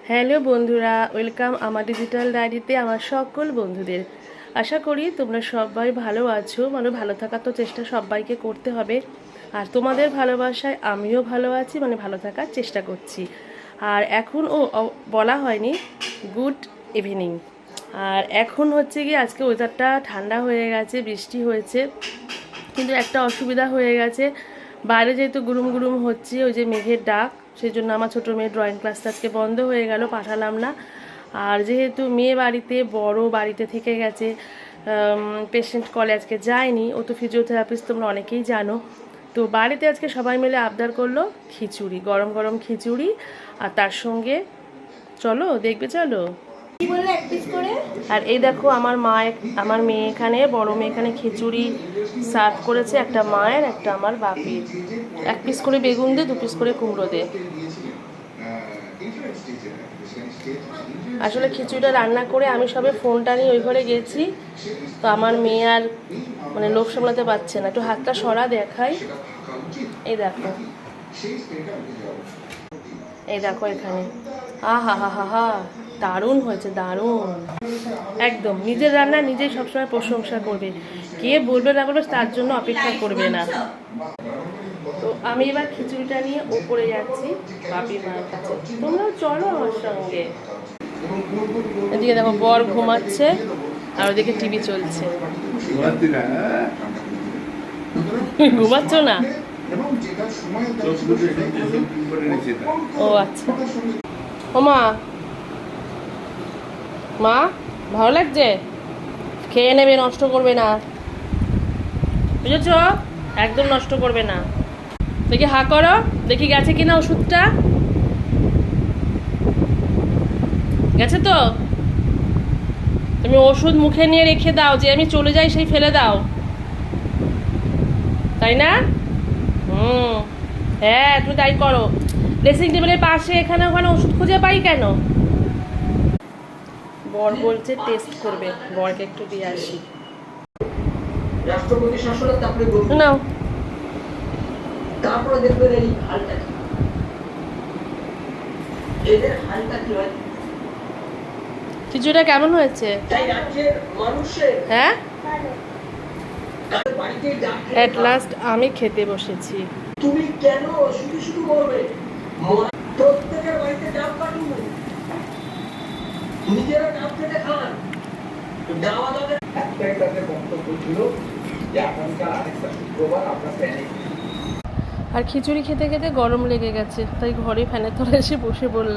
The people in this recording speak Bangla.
হ্যালো বন্ধুরা, ওয়েলকাম আমার ডিজিটাল ডায়েরিতে আমার সকল বন্ধুদের। আশা করি তোমরা সবাই ভালো আছো। ভালো থাকার তো চেষ্টা সবাইকে করতে হবে, আর তোমাদের ভালোবাসায় আমিও ভালো আছি, ভালো থাকার চেষ্টা করছি। আর এখন বলা হয়নি গুড ইভিনিং। আর এখন হচ্ছে কি, আজকে ওয়েদারটা ঠান্ডা হয়ে গেছে, বৃষ্টি হয়েছে, কিন্তু একটা অসুবিধা হয়ে গেছে। বাইরে যেহেতু গুরুম গুরুম হচ্ছে, ওই যে মেঘের ডাক, সেই জন্য আমার ছোটো মেয়ের ড্রয়িং ক্লাসটা আজকে বন্ধ হয়ে গেল, পাঠালাম না। আর যেহেতু মেয়ে বাড়িতে, বড় বাড়িতে থেকে গেছে, পেশেন্ট কলে আজকে যায়নি, ও তো ফিজিওথেরাপিস্ট, তোমরা অনেকেই জানো। তো বাড়িতে আজকে সবাই মিলে আবদার করলো খিচুড়ি, গরম গরম খিচুড়ি, আর তার সঙ্গে চলো দেখবে, চলো। আর এই দেখো আমার আমার মেয়ে এখানে, বড় মেয়ে এখানে খিচুড়ি সার্ভ করেছে, একটা মায়ের, একটা আমার বাপির। 1 পিস করে বেগুন দিয়ে, 2 পিস করে কুমড়ো দিয়ে। আসলে খিচুড়িটা রান্না করে আমি সবে ফোনটা নিয়ে ওই ঘরে গেছি, তো আমার মেয়ে আর লোভ সামলাতে পারছে না। একটু হাতটা সরা দেখাই। এই দেখো, এই দেখো এখানে, হা হা হা হা, দারুণ হয়েছে, দারুণ একদম। নিজের রান্না নিজেই সবসময় প্রশংসা করবে, কে বলবে না বলবে তার জন্য অপেক্ষা করবে না। তো আমি এবার খিচুড়িটা নিয়ে ওপরে যাচ্ছি বাপির মায়ের কাছে, তোমরাও চলো আমার সঙ্গে। এদিকে দেখো বর ঘুমাচ্ছে, আর ওদিকে টিভি চলছে। ঘুমাচ্ছ না? ও আচ্ছা। ও মা, মা ভালো লাগছে? খেয়ে নেবে, নষ্ট করবে না, বুঝেছ? একদম নষ্ট করবে না। দেখি হা করো, দেখি গেছে কিনা ওষুধটা। গেছে তো? তুমি ওষুধ মুখে নিয়ে রেখে দাও, যে আমি চলে যাই সেই ফেলে দাও, তাই না? হ্যাঁ, তুমি তাই করো। ড্রেসিং টেবিলের পাশে এখানে ওখানে ওষুধ খুঁজে পাই কেন? বর বলছে টেস্ট করবে, বরকে একটু দিয়ে আসি। রাষ্ট্রপতি শাসনের তারপরে নাও, তারপরে দেখবেন এই হালটা কি, এদের হালটা কি হয়। খিচুড়িটা কেমন হয়েছে? তাই রাজ্যের মানুষের হ্যাঁ, বাড়িতে এট লাস্ট আমি খেতে বসেছি। তুমি কেন শুধু শুধু বলবে? প্রত্যেকের বাড়িতে ডাব কাটুন, নিজেরা ডাব খেতে খান। ডাবা দাদের একটাই তাদের বক্তব্য ছিল যে আগামীকাল আরেকটা শুক্রবার আমরা প্যানে। আর খিচুড়ি খেতে খেতে গরম লেগে গেছে, তাই ঘরে ফ্যানের তলায় এসে বসে পড়লাম।